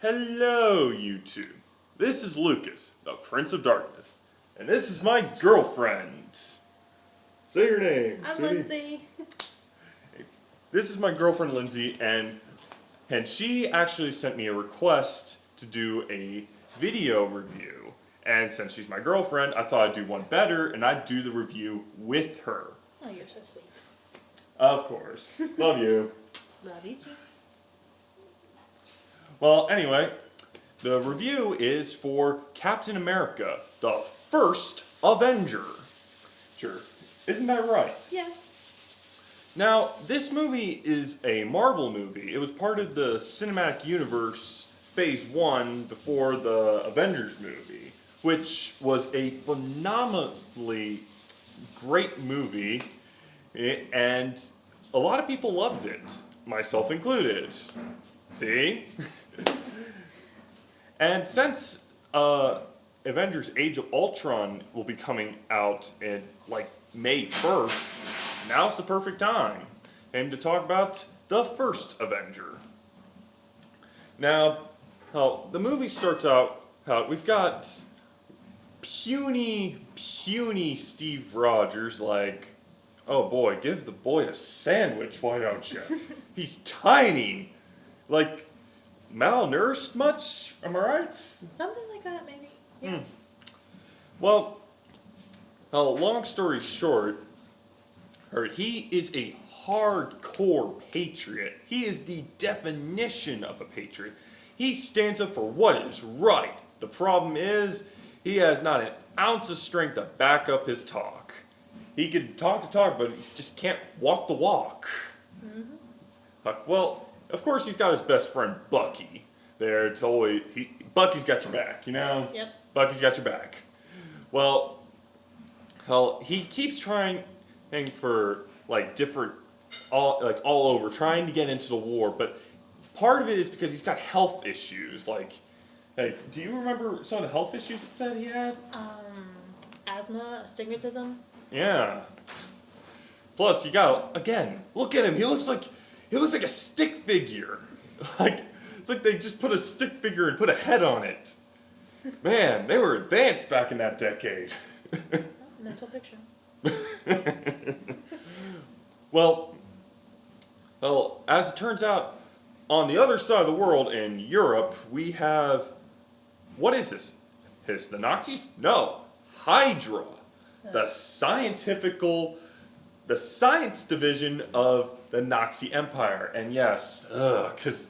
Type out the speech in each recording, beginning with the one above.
Hello, YouTube. This is Lucas, the Prince of Darkness, and this is my girlfriend. Say your name. I'm Lindsay. This is my girlfriend, Lindsay, and she actually sent me a request to do a video review. And since she's my girlfriend, I thought I'd do one better, and I'd do the review with her. Oh, you're so sweet. Of course. Love you. Love you too. Well, anyway, the review is for Captain America, the first Avenger. Sure. Isn't that right? Yes. Now, this movie is a Marvel movie. It was part of the cinematic universe Phase 1 before the Avengers movie, which was a phenomenally great movie, and a lot of people loved it, myself included. See? And since Avengers Age of Ultron will be coming out in like May 1st, now's the perfect time to talk about the first Avenger. Now, the movie starts out, we've got puny Steve Rogers like, oh boy, give the boy a sandwich, why don't you? He's tiny. Like, malnourished much? Am I right? Something like that, maybe. Yeah. Well, long story short, he is a hardcore patriot. He is the definition of a patriot. He stands up for what is right. The problem is, he has not an ounce of strength to back up his talk. He can talk the talk, but he just can't walk the walk. Mm-hmm. Well, of course, he's got his best friend Bucky there to always. Bucky's got your back, you know. Yep. Bucky's got your back. Well, he keeps trying for like different, all over, trying to get into the war. But part of it is because he's got health issues. Like, hey, do you remember some of the health issues it said he had? Asthma, astigmatism. Yeah. Plus, you got look at him. He looks like a stick figure. It's like they just put a stick figure and put a head on it. Man, they were advanced back in that decade. Mental picture. Well, as it turns out, on the other side of the world in Europe, we have, what is this? The Nazis? No, Hydra, the science division of the Nazi Empire. And yes, because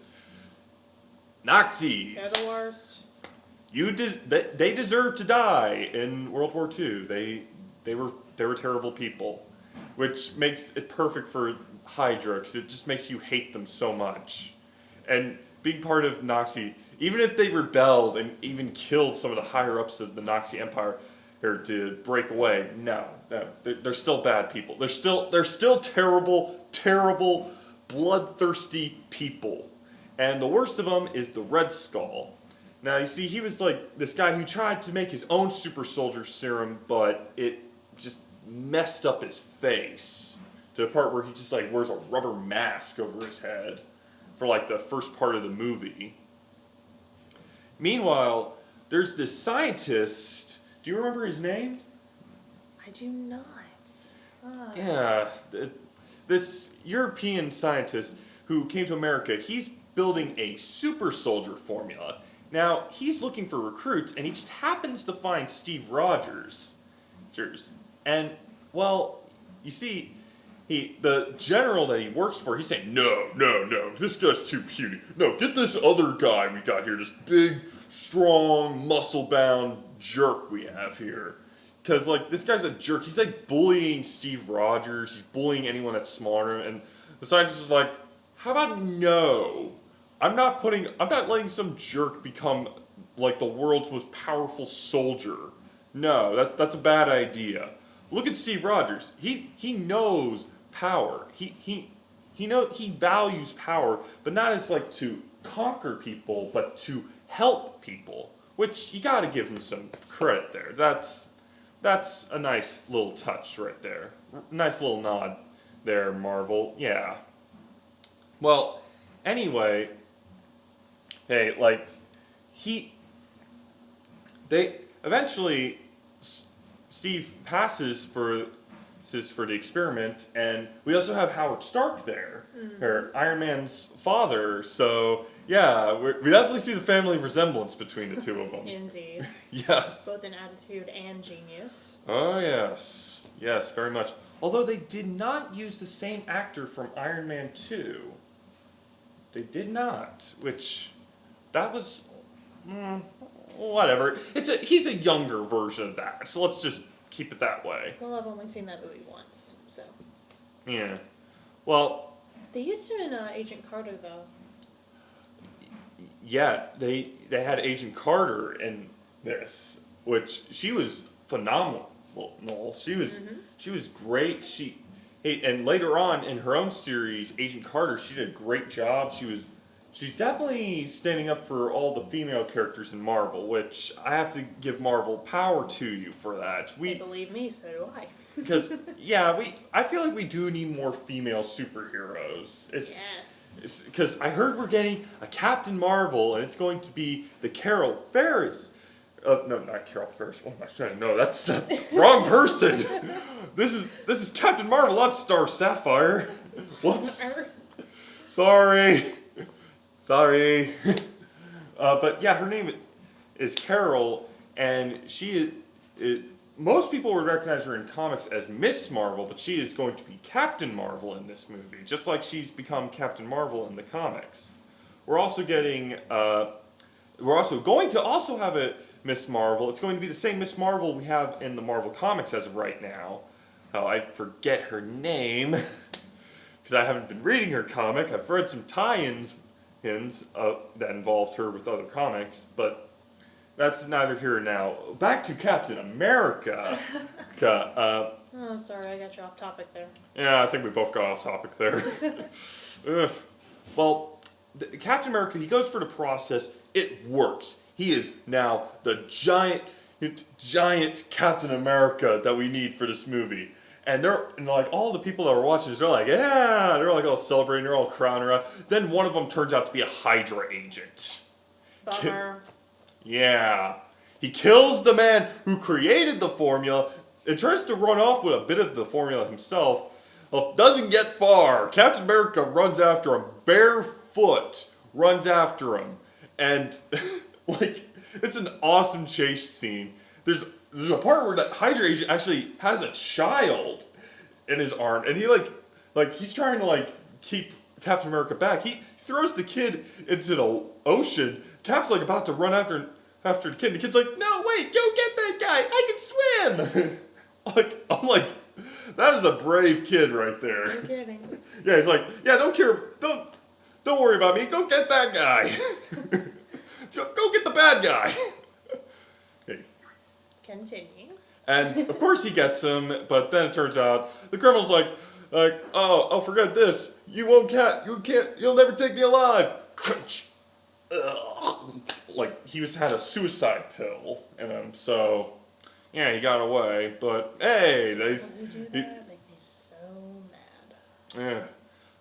Nazis. They're the worst. They deserve to die in World War II. They were terrible people, which makes it perfect for Hydra, because it just makes you hate them so much. And being part of Nazi, even if they rebelled and even killed some of the higher ups of the Nazi Empire to break away, no, they're still bad people. They're still terrible, bloodthirsty people. And the worst of them is the Red Skull. Now, you see, he was like this guy who tried to make his own super soldier serum, but it just messed up his face to the part where he just like wears a rubber mask over his head for like the first part of the movie. Meanwhile, there's this scientist. Do you remember his name? I do not. Yeah, this European scientist who came to America, he's building a super soldier formula. Now, he's looking for recruits, and he just happens to find Steve Rogers. And, well, you see, the general that he works for, he's saying, no, this guy's too puny. No, get this other guy we got here, this big, strong, muscle-bound jerk we have here. Because, like, this guy's a jerk. He's, like, bullying Steve Rogers. He's bullying anyone that's smarter. And the scientist is like, how about no? I'm not letting some jerk become, like, the world's most powerful soldier. No, that's a bad idea. Look at Steve Rogers. He knows power. He values power, but not as, like, to conquer people, but to help people. Which, you gotta give him some credit there. That's a nice little touch right there. Nice little nod there, Marvel. Yeah. Well, anyway, hey, like, he they eventually Steve passes for the experiment, and we also have Howard Stark there, or Iron Man's father. So yeah, we definitely see the family resemblance between the two of them. Indeed. Yes. Both in attitude and genius. Oh yes, yes, very much. Although they did not use the same actor from Iron Man 2. They did not, which that was whatever. He's a younger version of that, so let's just keep it that way. Well, I've only seen that movie once, so. Yeah. Well, They used him in Agent Carter, though. yeah, they had Agent Carter in this, which she was phenomenal. Well, no, she was great. And later on in her own series, Agent Carter, she did a great job. She's definitely standing up for all the female characters in Marvel, which I have to give Marvel power to you for that. They believe me, so do I. Because yeah, I feel like we do need more female superheroes. Yes. Because I heard we're getting a Captain Marvel, and it's going to be the Carol Ferris. No, not Carol Ferris. What am I saying? No, that's the wrong person. This is Captain Marvel, not Star Sapphire. Whoops. Sorry. But yeah, her name is Carol, and most people would recognize her in comics as Miss Marvel, but she is going to be Captain Marvel in this movie, just like she's become Captain Marvel in the comics. We're also going to also have a Miss Marvel. It's going to be the same Miss Marvel we have in the Marvel comics as of right now. Oh, I forget her name because I haven't been reading her comic. I've read some tie-ins that involved her with other comics, but that's neither here nor now. Back to Captain America. Oh, sorry, I got you off topic there. Yeah, I think we both got off topic there. Ugh. Well, Captain America, he goes for the process. It works. He is now the giant Captain America that we need for this movie. And like all the people that were watching this, they're like, yeah, they're like all celebrating, they're all crowning around. Then one of them turns out to be a Hydra agent. Bummer. Yeah. He kills the man who created the formula and tries to run off with a bit of the formula himself. Well, doesn't get far. Captain America runs after him, barefoot, runs after him. And, like, it's an awesome chase scene. There's a part where that Hydra agent actually has a child in his arm, and he he's trying to like keep Captain America back. He throws the kid into the ocean. Cap's like about to run after the kid. The kid's like, "No, wait, go get that guy. I can swim." I'm like, that is a brave kid right there. No kidding. Yeah, he's like, "Yeah, don't worry about me. Go get that guy. Go get the bad guy." Continue. And of course he gets him, but then it turns out the criminal's like, oh, forget this. You'll never take me alive. Crunch. Ugh. Like he had a suicide pill in him, so yeah, he got away. But hey, When you do that, make me so mad. yeah,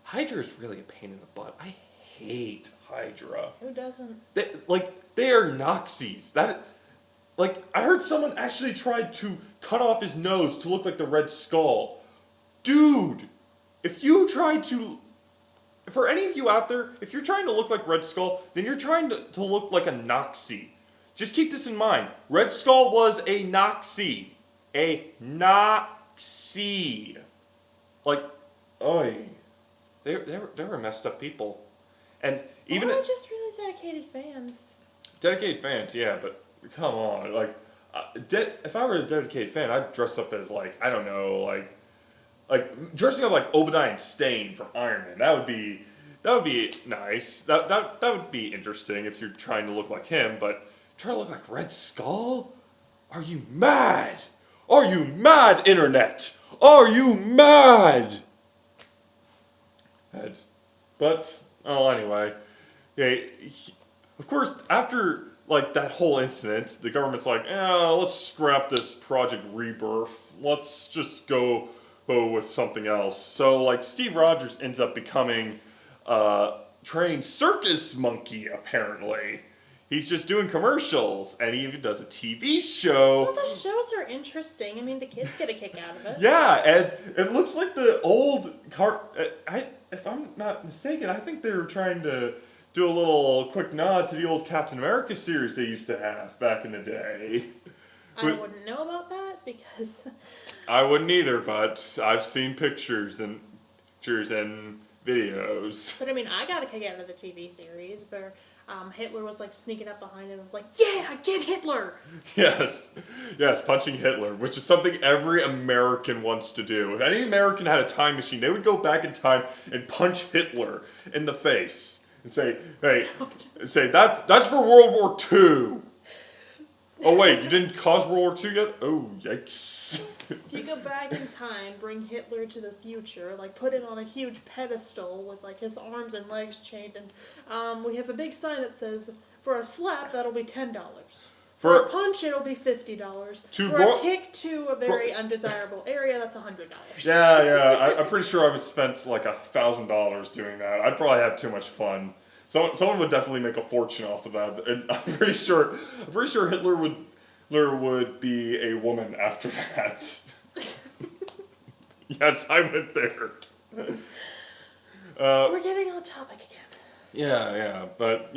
Hydra's really a pain in the butt. I hate Hydra. Who doesn't? They are Nazis. Like, I heard someone actually tried to cut off his nose to look like the Red Skull. Dude, for any of you out there, if you're trying to look like Red Skull, then you're trying to look like a Nazi. Just keep this in mind. Red Skull was a Nazi. A Nazi. Like, oy. They were messed up people. And even... Or just really dedicated fans. Dedicated fans, yeah, but... Come on, like, if I were a dedicated fan, I'd dress up as like I don't know, like dressing up like Obadiah Stane from Iron Man. That would be nice. That would be interesting if you're trying to look like him. But try to look like Red Skull? Are you mad? Are you mad, Internet? Are you mad? But anyway, yeah. Of course, after. Like, that whole incident, the government's like, let's scrap this Project Rebirth. Let's just go with something else. So, like, Steve Rogers ends up becoming a trained circus monkey, apparently. He's just doing commercials, and he even does a TV Well, show. the shows are interesting. I mean, the kids get a kick out of it. Yeah, and it looks like the old if I'm not mistaken, I think they were trying to do a little quick nod to the old Captain America series they used to have back in the day. I wouldn't know about that because I wouldn't either, but I've seen pictures and videos. But I mean, I got a kick out of the TV series where Hitler was like sneaking up behind him and was like, "Yeah, get Hitler!" Yes, punching Hitler, which is something every American wants to do. If any American had a time machine, they would go back in time and punch Hitler in the face and say, "Hey, that's for World War II." Oh wait, you didn't cause World War II yet? Oh yikes! If you go back in time, bring Hitler to the future, like put him on a huge pedestal with like his arms and legs chained, and we have a big sign that says, "For a slap, that'll be $10. For a punch, it'll be $50. For a kick to a very undesirable area, that's $100." Yeah. I'm pretty sure I would spend like $1,000 doing that. I'd probably have too much fun. Someone would definitely make a fortune off of that, and I'm pretty sure Hitler would be a woman after that. Yes, I went there. We're getting on topic again. But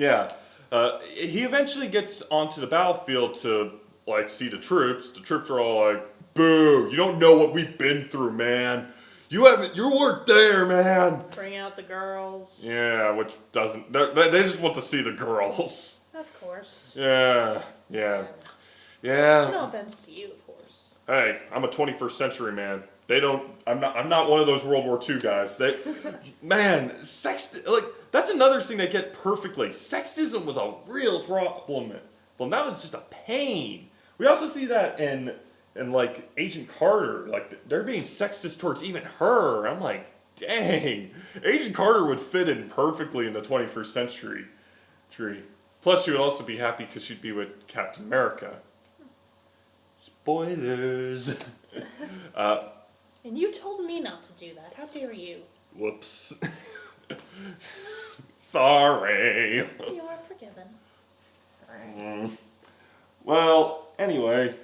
he eventually gets onto the battlefield to like see the troops. The troops are all like, "Boo! You don't know what we've been through, man. You weren't there, man." Bring out the girls. Yeah, which doesn't. They just want to see the girls. Of course. Yeah. No offense to you, of course. Hey, I'm a 21st century man. I'm not one of those World War II guys. Man, that's another thing they get perfectly. Sexism was a real problem. Well, that was just a pain. We also see that in like Agent Carter, like they're being sexist towards even her. I'm like, dang, Agent Carter would fit in perfectly in the 21st century. Plus, she would also be happy because she'd be with Captain America. Spoilers. And you told me not to do that. How dare you? Whoops. Sorry. You are forgiven. Well, anyway,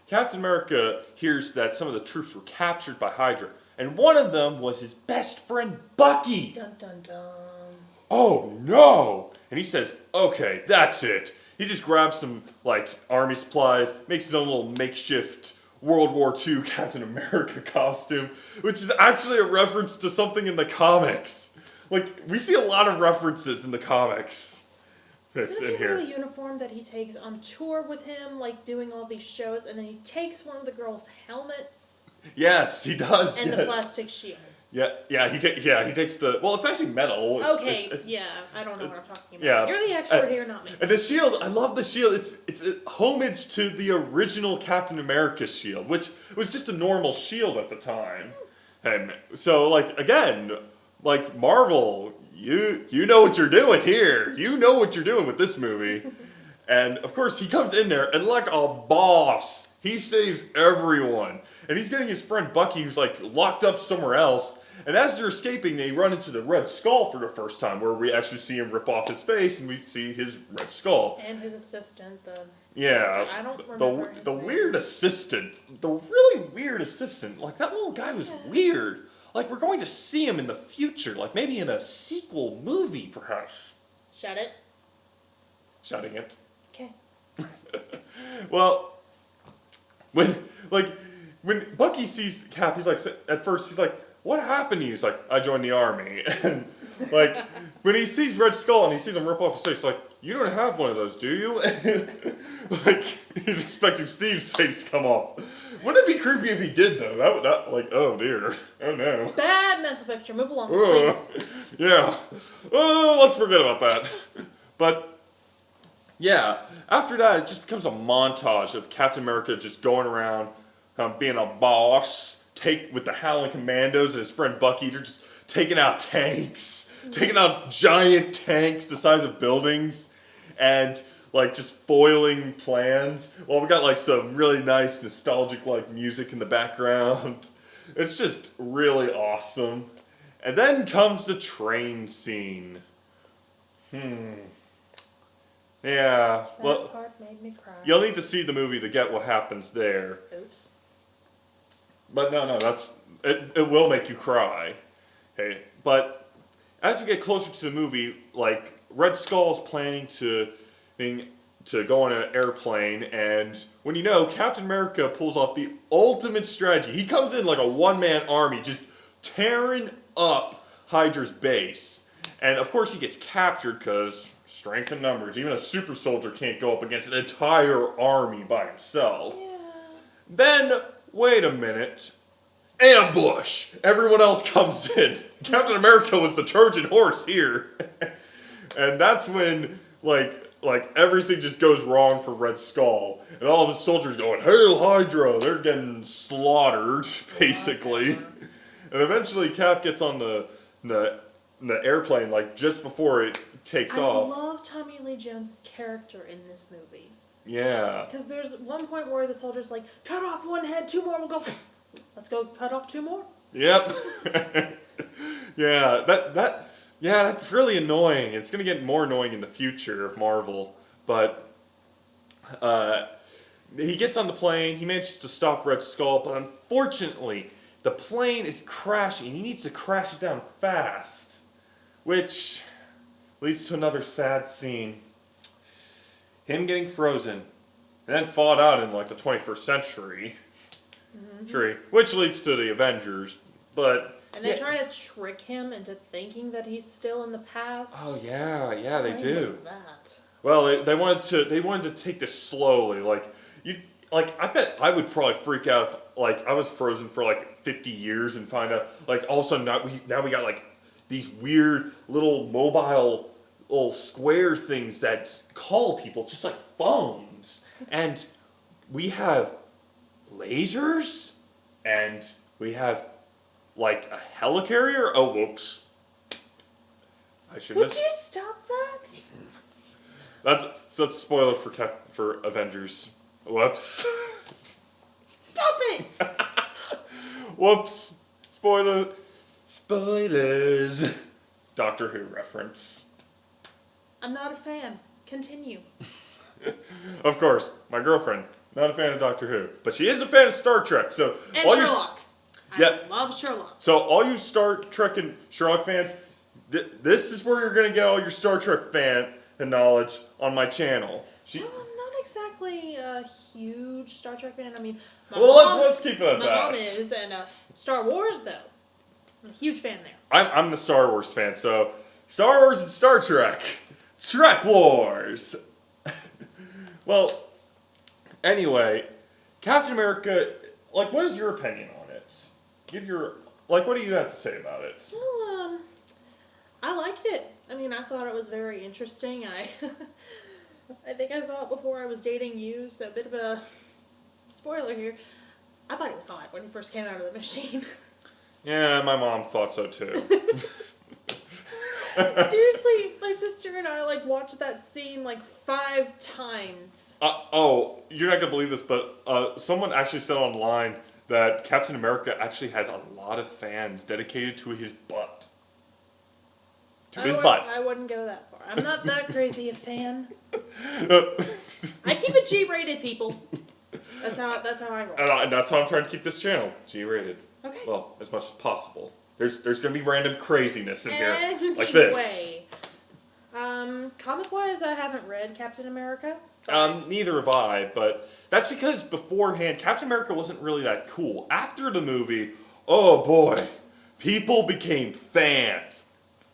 Captain America hears that some of the troops were captured by Hydra, and one of them was his best friend Bucky. Dun dun dun. Oh no! And he says, "Okay, that's it." He just grabs some like army supplies, makes his own little makeshift World War II Captain America costume, which is actually a reference to something in the comics. Like, we see a lot of references in the comics. Isn't he really uniform that he takes on tour with him, like doing all these shows, and then he takes one of the girls' helmets? Yes, he does. And the plastic shield. He takes the. Well, it's actually metal. Yeah, I don't know what I'm talking about. Yeah, You're the expert here, not me. And the shield, I love the shield. It's a homage to the original Captain America shield, which was just a normal shield at the time. And so, like, again, like Marvel, you know what you're doing here. You know what you're doing with this movie. And of course, he comes in there and like a boss, he saves everyone. And he's getting his friend Bucky, who's like locked up somewhere else. And as they're escaping, they run into the Red Skull for the first time, where we actually see him rip off his face, and we see his Red Skull. And his assistant, I don't remember his name. weird assistant, the really weird assistant. Like that little guy was weird. Like we're going to see him in the future, like maybe in a sequel movie, perhaps. Shut it. Shutting it. Okay. Well, when Bucky sees Cap, he's like, at first he's like, "What happened to you?" He's like, "I joined the army." And like, when he sees Red Skull and he sees him rip off his face, like, "You don't have one of those, do you?" Like, he's expecting Steve's face to come off. Wouldn't it be creepy if he did, though? That like, oh dear. Oh no. Bad mental picture. Move along, please. Yeah. Oh, let's forget about that. But, yeah, after that, it just becomes a montage of Captain America just going around being a boss, with the Howling Commandos and his friend Bucky. They're just taking out tanks, taking out giant tanks the size of buildings, and like just foiling plans. Well, we got like some really nice nostalgic like music in the background. It's just really awesome. And then comes the train scene. Yeah, That well, part made me cry. you'll need to see the movie to get what happens there. Oops. But no, it will make you cry. Okay, but as we get closer to the movie, like Red Skull's planning to go on an airplane, and when Captain America pulls off the ultimate strategy. He comes in like a one-man army, just tearing up Hydra's base, and of course he gets captured because strength in numbers. Even a super soldier can't go up against an entire army by himself. Yeah. Then, wait a minute. Ambush! Everyone else comes in. Captain America was the Trojan horse here. And that's when, like everything just goes wrong for Red Skull. And all of his soldiers going, Hail Hydra! They're getting slaughtered, basically. And eventually Cap gets on the airplane, like, just before it takes off. I love Tommy Lee Jones' character in this movie. Yeah. Because there's one point where the soldier's like, cut off one head, 2 more will go. Let's go cut off 2 more. Yep. Yeah, that's really annoying. It's gonna get more annoying in the future of Marvel. But he gets on the plane, he manages to stop Red Skull, but unfortunately, the plane is crashing. He needs to crash it down fast. Which leads to another sad scene. Him getting frozen, and then thawed out in like the 21st century. Which leads to the Avengers, but... And they try to trick him into thinking that he's still in the past. Oh yeah, they Why do. is that? Well, they wanted to take this slowly. I bet I would probably freak out if like I was frozen for like 50 years and find out like all of a sudden now we got like these weird little mobile little square things that call people just like phones, and we have lasers, and we have like a helicarrier. Oh, whoops! I shouldn't. Would you stop that? That's a spoiler for Avengers. Whoops. Stop it! Whoops. Spoilers. Doctor Who reference. I'm not a fan. Continue. Of course, my girlfriend, not a fan of Doctor Who, but she is a fan of Star Trek. So And all Sherlock. Yeah. I love Sherlock. So all you Star Trek and Sherlock fans, this is where you're gonna get all your Star Trek fan knowledge on my channel. Well, I'm not exactly a huge Star Trek fan. I mean, let's keep it at my that. mom is, and Star Wars though, I'm a huge fan there. I'm the Star Wars fan, so Star Wars and Star Trek. Trek Wars! Well, anyway, Captain America, like, what is your opinion on it? What do you have to say about it? Well, I liked it. I mean, I thought it was very interesting. I think I saw it before I was dating you, so a bit of a spoiler here. I thought it was hot when he first came out of the machine. Yeah, my mom thought so too. Seriously, my sister and I watched that scene 5 times. You're not gonna believe this, but someone actually said online that Captain America actually has a lot of fans dedicated to his butt. I wouldn't go that far. I'm not that crazy a fan. I keep it G-rated, people. That's how I roll. And that's how I'm trying to keep this channel G-rated. Okay. Well, as much as possible. There's gonna be random craziness in here, Anyway, like this. Comic-wise, I haven't read Captain America. Neither have I, but that's because beforehand, Captain America wasn't really that cool. After the movie, oh boy, people became fans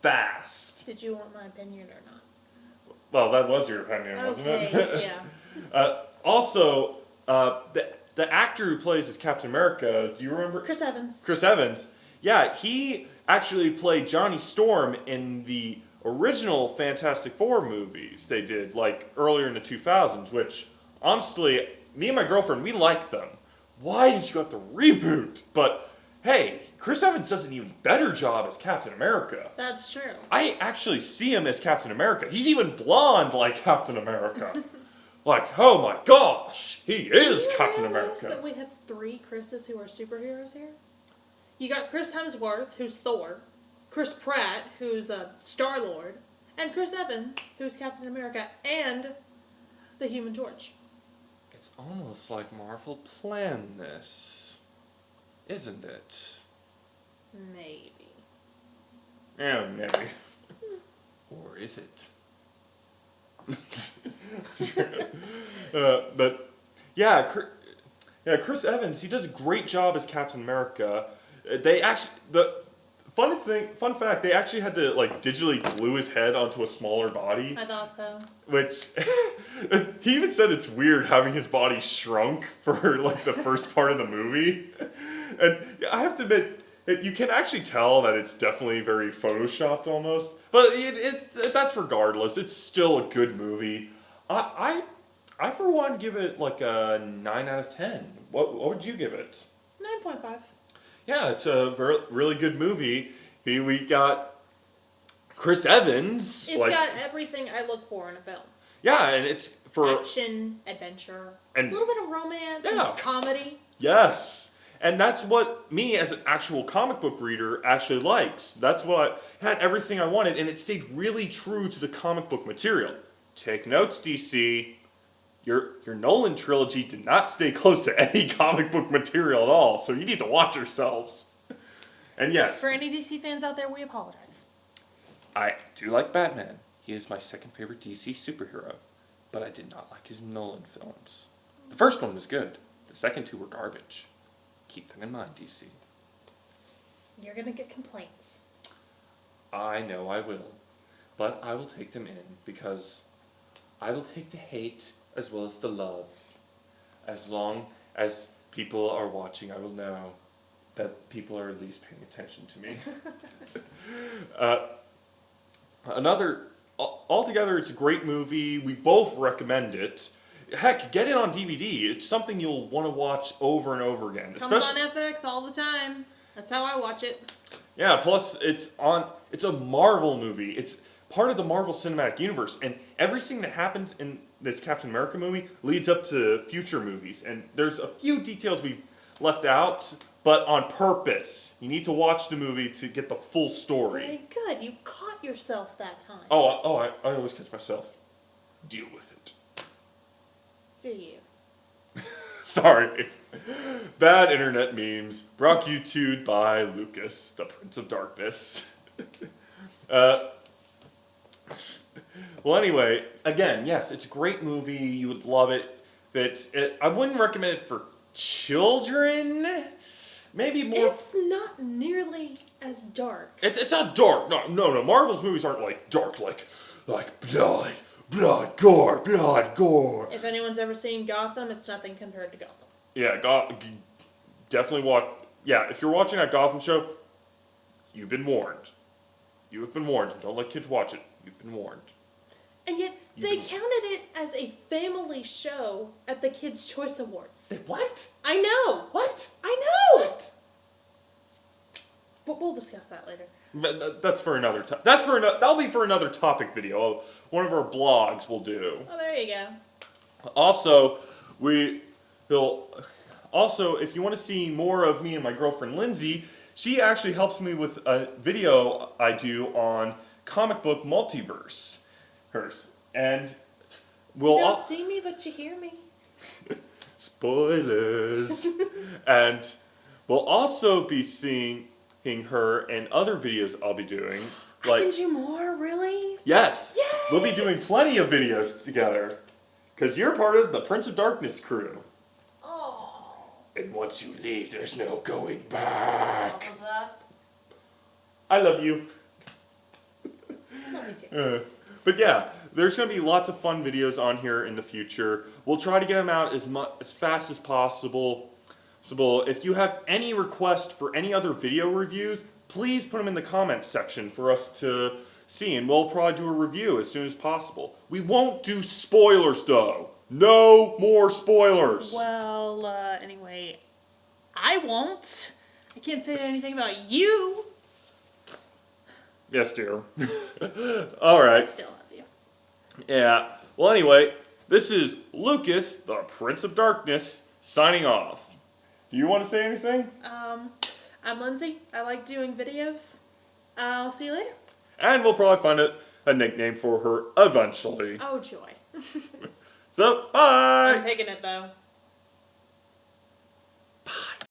fast. Did you want my opinion or not? Well, that was your opinion, wasn't it? Okay, yeah. Also, the actor who plays as Captain America, do you remember? Chris Evans. Chris Evans. Yeah, he actually played Johnny Storm in the original Fantastic Four movies they did, earlier in the 2000s, which, honestly, me and my girlfriend, we liked them. Why did you have to reboot? But, hey, Chris Evans does an even better job as Captain America. That's true. I actually see him as Captain America. He's even blonde like Captain America. Oh my gosh, he is Captain America. That we have 3 Chris's who are superheroes here? You got Chris Hemsworth, who's Thor, Chris Pratt, who's Star-Lord, And Chris Evans, who's Captain America, and the Human Torch. It's almost like Marvel planned this, isn't it? Maybe. Yeah, maybe. Or is it? But yeah, Chris Evans, he does a great job as Captain America. They actually, the fun fact, they actually had to like digitally glue his head onto a smaller body. I thought so. Which he even said it's weird having his body shrunk for like the first part of the movie. And I have to admit, you can actually tell that it's definitely very photoshopped almost. But that's regardless. It's still a good movie. I for one give it like a 9 out of 10. What would you give it? 9.5. Yeah, it's a really good movie. We got Chris Evans. It's got everything I look for in a film. Yeah, and it's for action, adventure, and a little bit of romance, yeah, and comedy. Yes. And that's what me as an actual comic book reader actually likes. That's what had everything I wanted, and it stayed really true to the comic book material. Take notes, DC. Your Nolan trilogy did not stay close to any comic book material at all, so you need to watch yourselves. And yes, For any DC fans out there, we apologize. I do like Batman. He is my second favorite DC superhero, but I did not like his Nolan films. The first one was good. The second two were garbage. Keep them in mind, DC. You're gonna get complaints. I know I will, but I will take them in because I will take the hate as well as the love. As long as people are watching, I will know that people are at least paying attention to me. Altogether, it's a great movie. We both recommend it. Heck, get it on DVD. It's something you'll want to watch over and over again. Comes on FX all the time. That's how I watch it. Yeah, plus it's a Marvel movie. It's part of the Marvel Cinematic Universe, and everything that happens in this Captain America movie leads up to future movies. And there's a few details we left out, but on purpose. You need to watch the movie to get the full story. Very good. You caught yourself that time. I always catch myself. Deal with it. Do you? Sorry. Bad internet memes brought to you by Lucas, the Prince of Darkness. Well, anyway, again, yes, it's a great movie. You would love it. I wouldn't recommend it for children. Maybe more. It's not nearly as dark. It's not dark. No. Marvel's movies aren't like dark, like blood, gore. If anyone's ever seen Gotham, it's nothing compared to Gotham. Yeah, definitely watch. Yeah, if you're watching that Gotham show, you've been warned. You have been warned. Don't let kids watch it. You've been warned. And yet, they counted it as a family show at the Kids' Choice Awards. What? I know! What? I know! What? But we'll discuss that later. But that's for another time. That'll be for another topic video. One of our blogs will do. Oh, there you go. Also, if you want to see more of me and my girlfriend Lindsay, she actually helps me with a video I do on comic book multiverse. And You don't see me, but you hear me. Spoilers. And we'll also be seeing her and other videos I'll be doing. I can do more, really? Yes. Yay! We'll be doing plenty of videos together. Because you're part of the Prince of Darkness crew. Oh. And once you leave, there's no going back. What was that? I love you. Love me too. But yeah, there's going to be lots of fun videos on here in the future. We'll try to get them out as fast as possible. So if you have any requests for any other video reviews, please put them in the comments section for us to see, and we'll probably do a review as soon as possible. We won't do spoilers, though. No more spoilers. Well, anyway, I won't. I can't say anything about you. Yes, dear. All right. I still love you. Yeah. Well, anyway, this is Lucas, the Prince of Darkness, signing off. Do you want to say anything? I'm Lindsay. I like doing videos. I'll see you later. And we'll probably find a nickname for her eventually. Oh, joy. So, bye! I'm picking it, though.